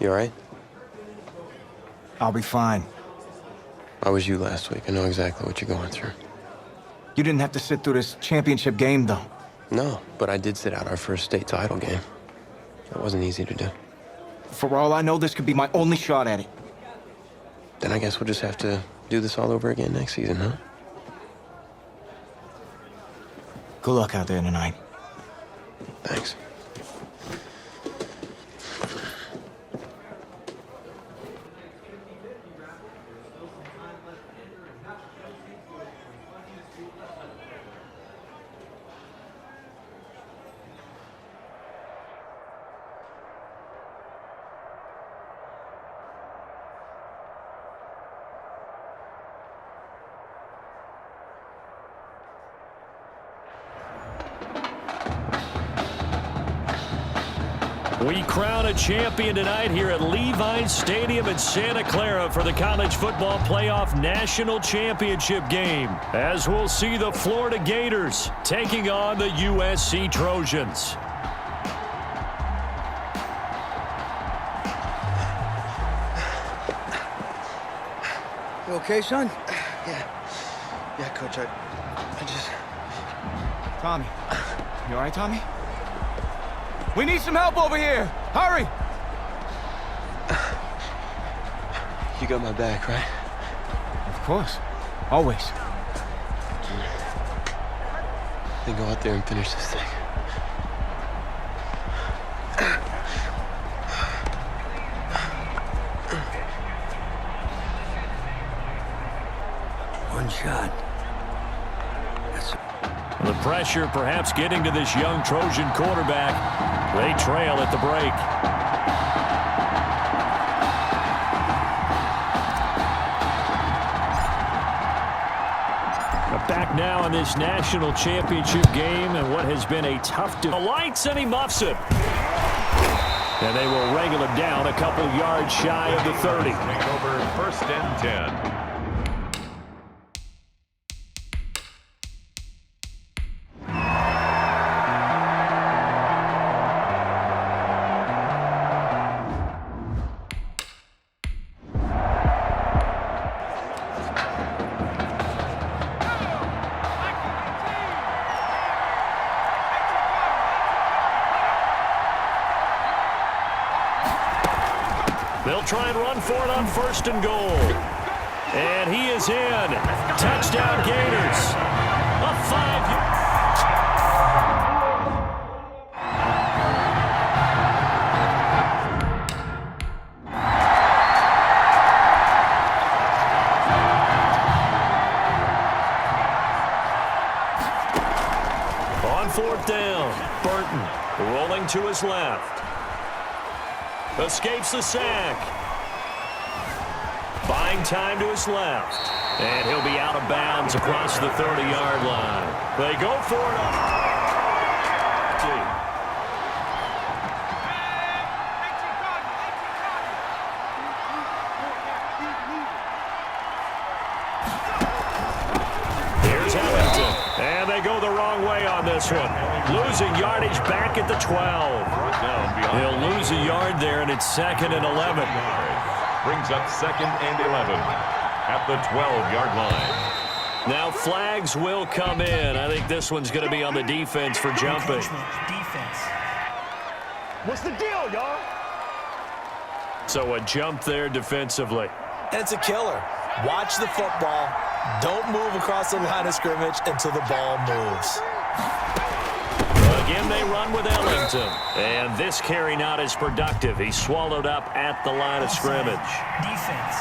Speaker 5: You all right?
Speaker 6: I'll be fine.
Speaker 5: I was you last week. I know exactly what you're going through.
Speaker 6: You didn't have to sit through this championship game, though.
Speaker 5: No, but I did sit out our first state title game. That wasn't easy to do.
Speaker 6: For all I know, this could be my only shot at it.
Speaker 5: Then I guess we'll just have to do this all over again next season, huh?
Speaker 6: Good luck out there tonight.
Speaker 5: Thanks.
Speaker 1: We crown a champion tonight here at Levi's Stadium in Santa Clara for the College Football Playoff National Championship game, as we'll see the Florida Gators taking on the USC Trojans.
Speaker 7: You okay, son?
Speaker 5: Yeah, Coach, I just...
Speaker 6: Tommy. You all right, Tommy? We need some help over here! Hurry!
Speaker 5: You got my back, right?
Speaker 6: Of course. Always.
Speaker 5: Then go out there and finish this thing.
Speaker 7: One shot.
Speaker 4: The pressure perhaps getting to this young Trojan quarterback. They trail at the break. Back now in this national championship game and what has been a tough... The lights, and he muffs it. And they will wrangle him down a couple yards shy of the 30.
Speaker 2: Take over 1st and 10.
Speaker 1: They'll try and run for it on 1st and goal. And he is in. Touchdown Gators. A 5-yard. On 4th down, Burton rolling to his left. Escapes the sack. Buying time to his left. And he'll be out of bounds across the 30-yard line. They go for it. Here's Hamilton. And they go the wrong way on this one. Losing yardage back at the 12. He'll lose a yard there, and it's 2nd and 11.
Speaker 2: Brings up 2nd and 11 at the 12-yard line.
Speaker 1: Now flags will come in. I think this one's going to be on the defense for jumping.
Speaker 6: What's the deal, y'all?
Speaker 1: So a jump there defensively.
Speaker 3: And it's a killer. Watch the football. Don't move across the line of scrimmage until the ball moves.
Speaker 1: Again, they run with Ellington. And this carry not as productive. He's swallowed up at the line of scrimmage.
Speaker 8: Defense.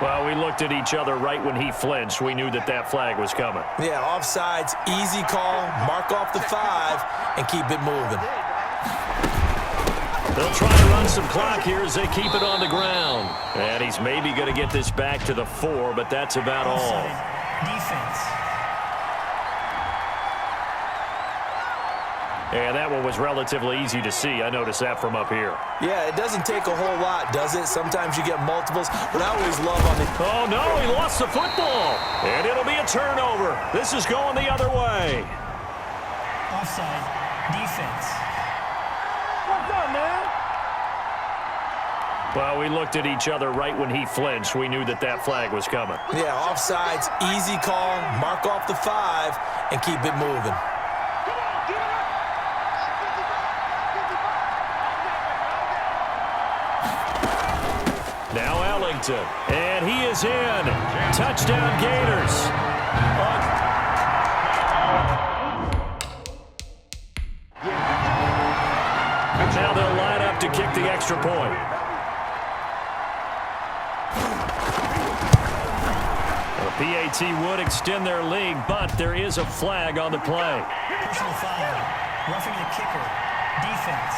Speaker 1: Well, we looked at each other right when he flinched. We knew that that flag was coming.
Speaker 3: Yeah, offsides, easy call. Mark off the 5 and keep it moving.
Speaker 1: They'll try to run some clock here as they keep it on the ground. And he's maybe going to get this back to the 4, but that's about all.
Speaker 8: Defense.
Speaker 1: And that one was relatively easy to see. I noticed that from up here.
Speaker 3: Yeah, it doesn't take a whole lot, does it? Sometimes you get multiples, but I always love on the...
Speaker 1: Oh, no, he lost the football. And it'll be a turnover. This is going the other way.
Speaker 8: Offside. Defense.
Speaker 6: What's up, man?
Speaker 1: Well, we looked at each other right when he flinched. We knew that that flag was coming.
Speaker 3: Yeah, offsides, easy call. Mark off the 5 and keep it moving.
Speaker 1: Now Ellington, and he is in. Touchdown Gators. Now they'll line up to kick the extra point. The PAT would extend their lead, but there is a flag on the play.
Speaker 8: Personal foul. Roughing the kicker. Defense.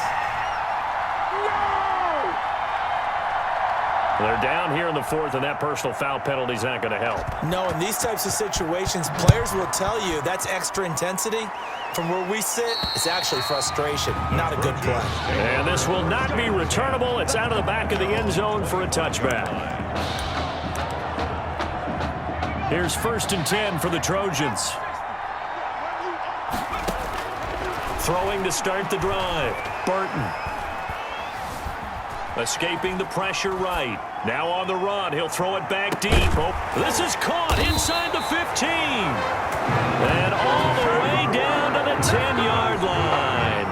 Speaker 1: They're down here in the 4th, and that personal foul penalty is not going to help.
Speaker 3: No, in these types of situations, players will tell you that's extra intensity. From where we sit, it's actually frustration, not a good play.
Speaker 1: And this will not be returnable. It's out of the back of the end zone for a touchback. Here's 1st and 10 for the Trojans. Throwing to start the drive. Burton. Escaping the pressure right. Now on the run. He'll throw it back deep. Oh, this is caught inside the 15. And all the way down to the 10-yard line.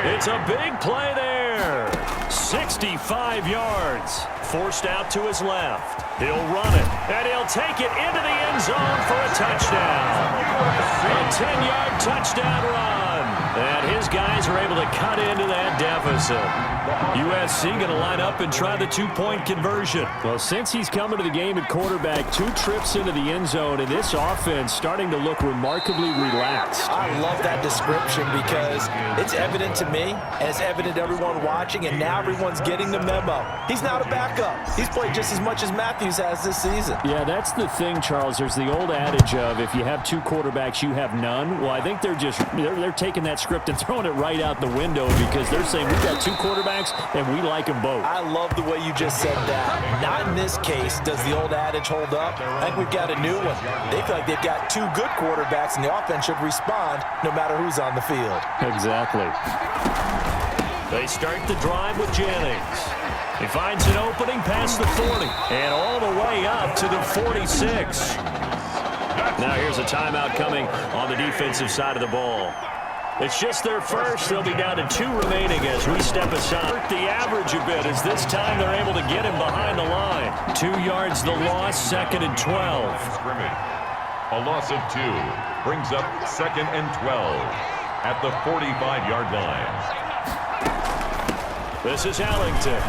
Speaker 1: It's a big play there. 65 yards. Forced out to his left. He'll run it. And he'll take it into the end zone for a touchdown. A 10-yard touchdown run.
Speaker 4: And his guys are able to cut into that deficit. USC going to line up and try the two-point conversion. Well, since he's coming to the game at quarterback, 2 trips into the end zone, and this offense starting to look remarkably relaxed.
Speaker 3: I love that description because it's evident to me, and it's evident to everyone watching, and now everyone's getting the memo. He's not a backup. He's played just as much as Matthews has this season.
Speaker 4: Yeah, that's the thing, Charles. There's the old adage of if you have 2 quarterbacks, you have none. Well, I think they're taking that script and throwing it right out the window because they're saying we've got 2 quarterbacks and we like them both.
Speaker 3: I love the way you just said that. Not in this case does the old adage hold up. I think we've got a new one. They feel like they've got 2 good quarterbacks and the offense should respond no matter who's on the field.
Speaker 4: Exactly. They start the drive with Jennings. He finds an opening past the 40 and all the way up to the 46. Now here's a timeout coming on the defensive side of the ball. It's just their first. They'll be down to 2 remaining as we step aside. The average a bit as this time they're able to get him behind the line. 2 yards the loss, 2nd and 12.
Speaker 2: Scrimmage. A loss of 2 brings up 2nd and 12 at the 45-yard line.
Speaker 4: This is Ellington.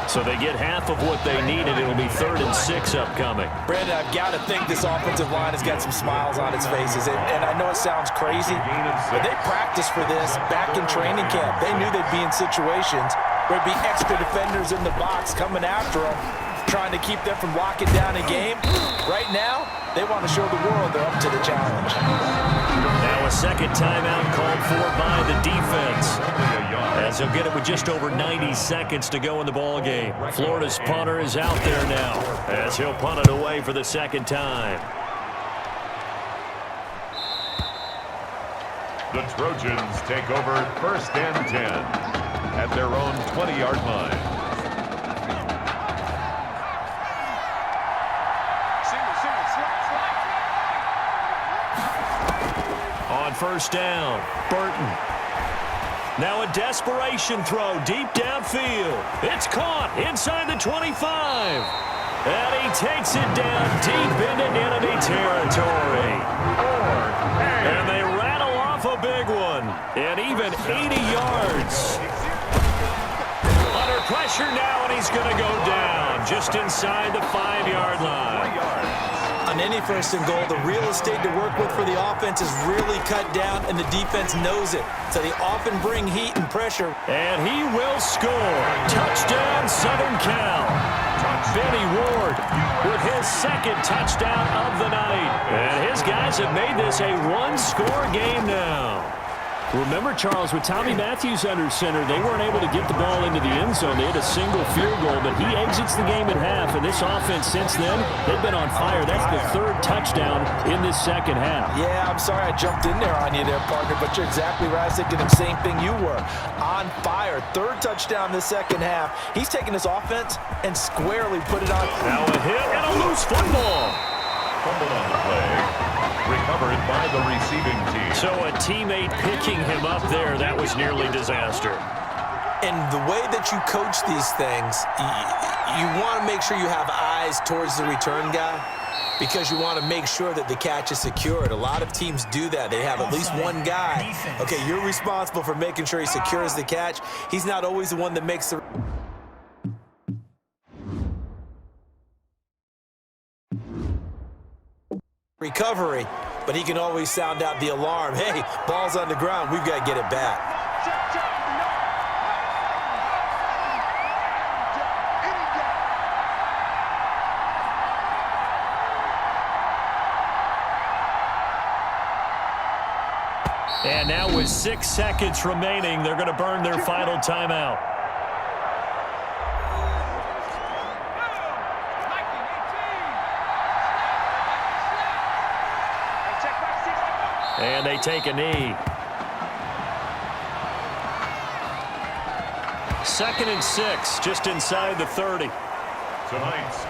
Speaker 4: So they get half of what they needed. It'll be 3rd and 6 upcoming.
Speaker 3: Brandon, I've got to think this offensive line has got some smiles on its faces. And I know it sounds crazy, but they practiced for this back in training camp. They knew they'd be in situations where there'd be extra defenders in the box coming after them, trying to keep them from locking down a game. Right now, they want to show the world they're up to the challenge.
Speaker 4: Now a second timeout called for by the defense. As he'll get it with just over 90 seconds to go in the ball game. Florida's punter is out there now as he'll punt it away for the 2nd time.
Speaker 2: The Trojans take over 1st and 10 at their own 20-yard line.
Speaker 4: On 1st down, Burton. Now a desperation throw deep downfield. It's caught inside the 25. And he takes it down deep into enemy territory. And they rattle off a big one. And even 80 yards. Under pressure now, and he's going to go down just inside the 5-yard line.
Speaker 3: On any 1st and goal, the real estate to work with for the offense is really cut down, and the defense knows it. So they often bring heat and pressure.
Speaker 4: And he will score. Touchdown, Southern Cal. Benny Ward with his 2nd touchdown of the night. And his guys have made this a 1-score game now. Remember, Charles, with Tommy Matthews under center, they weren't able to get the ball into the end zone. They had a single field goal, but he exits the game at half. And this offense since then, they've been on fire. That's the 3rd touchdown in this 2nd half.
Speaker 3: Yeah, I'm sorry I jumped in there on you there, partner, but you're exactly right. I was thinking the same thing you were. On fire. 3rd touchdown in the 2nd half. He's taken his offense and squarely put it on.
Speaker 4: Now a hit and a loose football.
Speaker 2: Fumbled on the play. Recovered by the receiving team.
Speaker 4: So a teammate picking him up there, that was nearly disaster.
Speaker 3: And the way that you coach these things, you want to make sure you have eyes towards the return guy because you want to make sure that the catch is secured. A lot of teams do that. They have at least one guy. Okay, you're responsible for making sure he secures the catch. He's not always the one that makes the recovery, but he can always sound out the alarm. Hey, ball's on the ground. We've got to get it back.
Speaker 4: And now with 6 seconds remaining, they're going to burn their final timeout. And they take a knee. 2nd and 6, just inside the 30.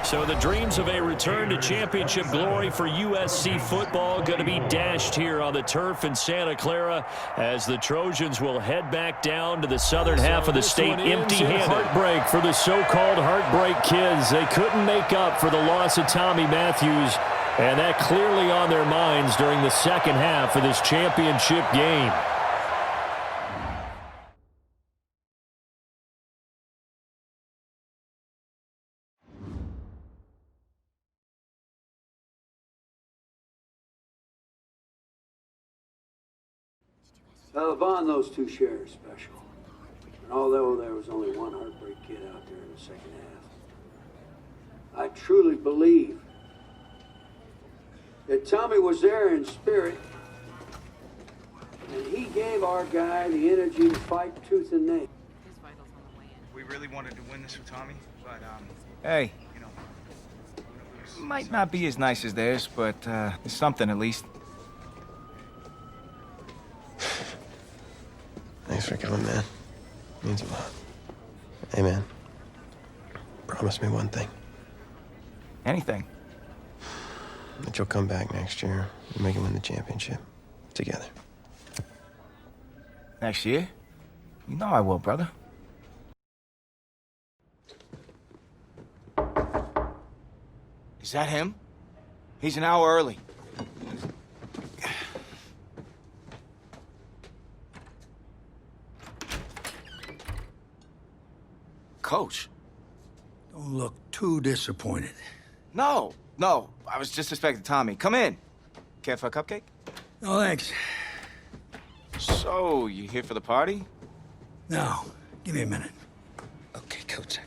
Speaker 4: So the dreams of a return to championship glory for USC football going to be dashed here on the turf in Santa Clara as the Trojans will head back down to the southern half of the state empty-handed. Heartbreak for the so-called heartbreak kids. They couldn't make up for the loss of Tommy Matthews. And that clearly on their minds during the second half of this championship game.
Speaker 9: Vaughn, those two shares special. And although there was only one heartbreak kid out there in the second half, I truly believe that Tommy was there in spirit, and he gave our guy the energy to fight tooth and nail.
Speaker 6: We really wanted to win this for Tommy, but, hey, you know, might not be as nice as theirs, but, it's something at least.
Speaker 5: Thanks for coming, man. Means a lot. Hey, man. Promise me one thing.
Speaker 6: Anything.
Speaker 5: That you'll come back next year and make him win the championship. Together.
Speaker 6: Next year? You know I will, brother. Is that him? He's an hour early. Coach.
Speaker 7: Don't look too disappointed.
Speaker 6: No. I was just expecting Tommy. Come in. Care for a cupcake?
Speaker 7: No, thanks.
Speaker 6: So, you here for the party?
Speaker 7: No, give me a minute. Okay, Coach.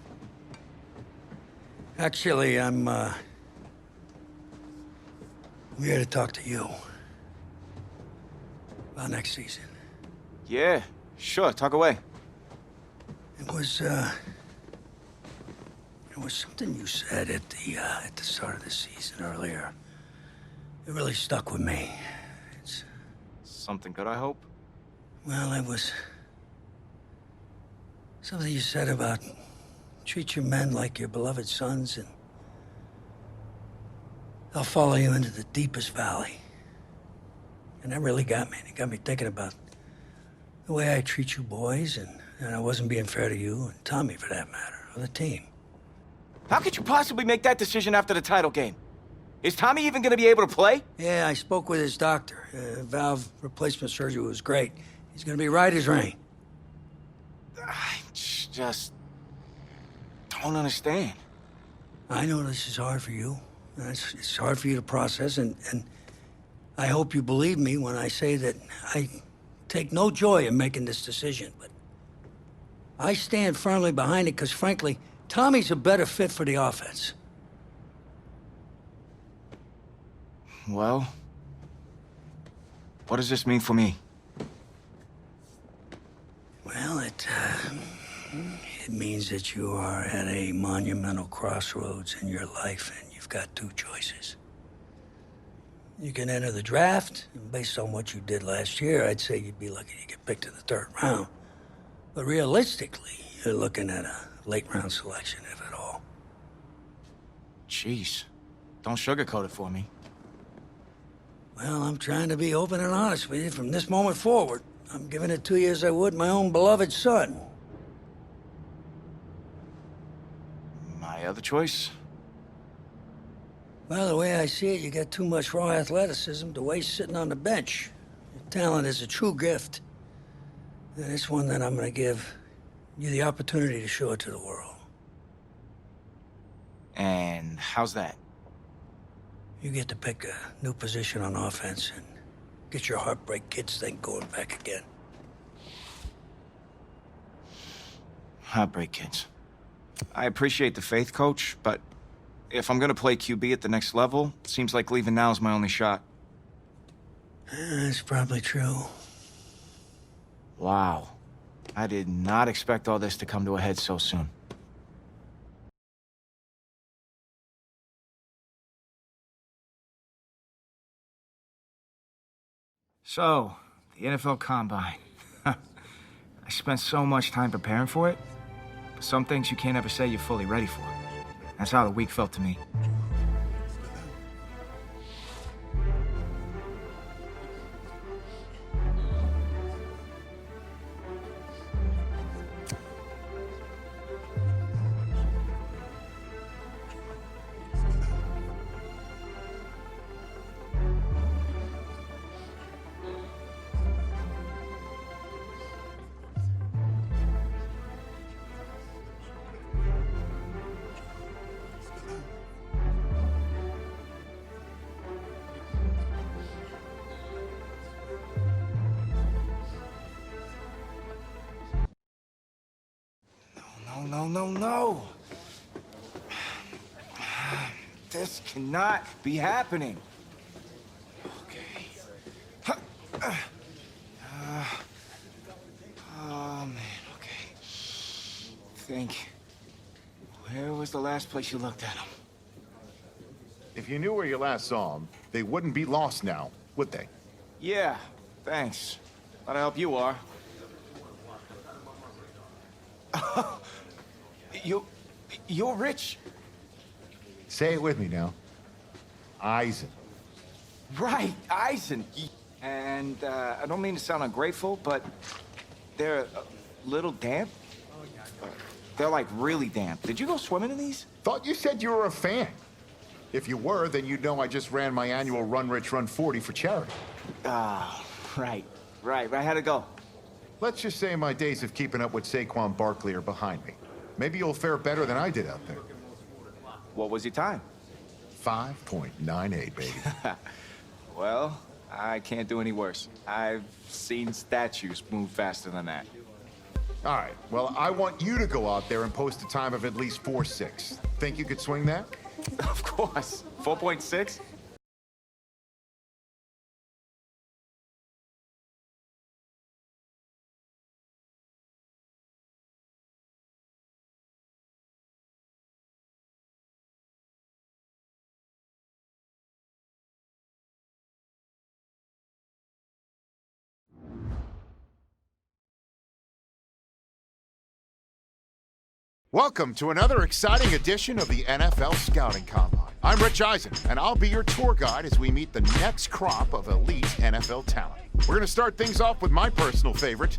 Speaker 7: Actually, I'm here to talk to you about next season.
Speaker 6: Yeah, sure. Talk away.
Speaker 7: It was something you said at the start of the season earlier. It really stuck with me. It's,
Speaker 6: Something good, I hope?
Speaker 7: well, it was something you said about treat your men like your beloved sons, and they'll follow you into the deepest valley. And that really got me. It got me thinking about the way I treat you boys, and I wasn't being fair to you, and Tommy for that matter, or the team.
Speaker 6: How could you possibly make that decision after the title game? Is Tommy even going to be able to play?
Speaker 7: Yeah, I spoke with his doctor. Valve replacement surgery was great. He's going to be right as rain.
Speaker 6: I just don't understand.
Speaker 7: I know this is hard for you. It's hard for you to process, and I hope you believe me when I say that I take no joy in making this decision, but I stand firmly behind it because, frankly, Tommy's a better fit for the offense.
Speaker 6: Well, what does this mean for me?
Speaker 7: Well, it means that you are at a monumental crossroads in your life, and you've got two choices. You can enter the draft, and based on what you did last year, I'd say you'd be lucky to get picked in the third round. But realistically, you're looking at a late-round selection, if at all.
Speaker 6: Jeez, don't sugarcoat it for me.
Speaker 7: Well, I'm trying to be open and honest with you from this moment forward. I'm giving it to you as I would my own beloved son.
Speaker 6: My other choice?
Speaker 7: Well, the way I see it, you got too much raw athleticism to waste sitting on the bench. Your talent is a true gift. And it's one that I'm going to give you the opportunity to show it to the world.
Speaker 6: And how's that?
Speaker 7: You get to pick a new position on offense and get your heartbreak kids thing going back again.
Speaker 6: Heartbreak kids. I appreciate the faith, Coach, but if I'm gonna play QB at the next level, it seems like leaving now is my only shot.
Speaker 7: That's probably true.
Speaker 6: Wow. I did not expect all this to come to a head so soon. So, the NFL Combine. I spent so much time preparing for it, but some things you can't ever say you're fully ready for. That's how the week felt to me. No. This cannot be happening. Okay. Oh, man, okay. Think. Where was the last place you looked at him?
Speaker 10: If you knew where you last saw them, they wouldn't be lost now, would they?
Speaker 6: Yeah, thanks. Glad to help you are. You're rich.
Speaker 10: Say it with me now. Eisen.
Speaker 6: Right, Eisen. And I don't mean to sound ungrateful, but they're a little damp. They're like really damp. Did you go swimming in these?
Speaker 10: Thought you said you were a fan. If you were, then you'd know I just ran my annual Run Rich, Run 40 for charity.
Speaker 6: Ah, right. How'd it go?
Speaker 10: Let's just say my days of keeping up with Saquon Barkley are behind me. Maybe you'll fare better than I did out there.
Speaker 6: What was your time?
Speaker 10: 5.98, baby.
Speaker 6: Well, I can't do any worse. I've seen statues move faster than that.
Speaker 10: All right, well, I want you to go out there and post a time of at least 4.6. Think you could swing that?
Speaker 6: Of course. 4.6?
Speaker 10: Welcome to another exciting edition of the NFL Scouting Combine. I'm Rich Eisen, and I'll be your tour guide as we meet the next crop of elite NFL talent. We're going to start things off with my personal favorite,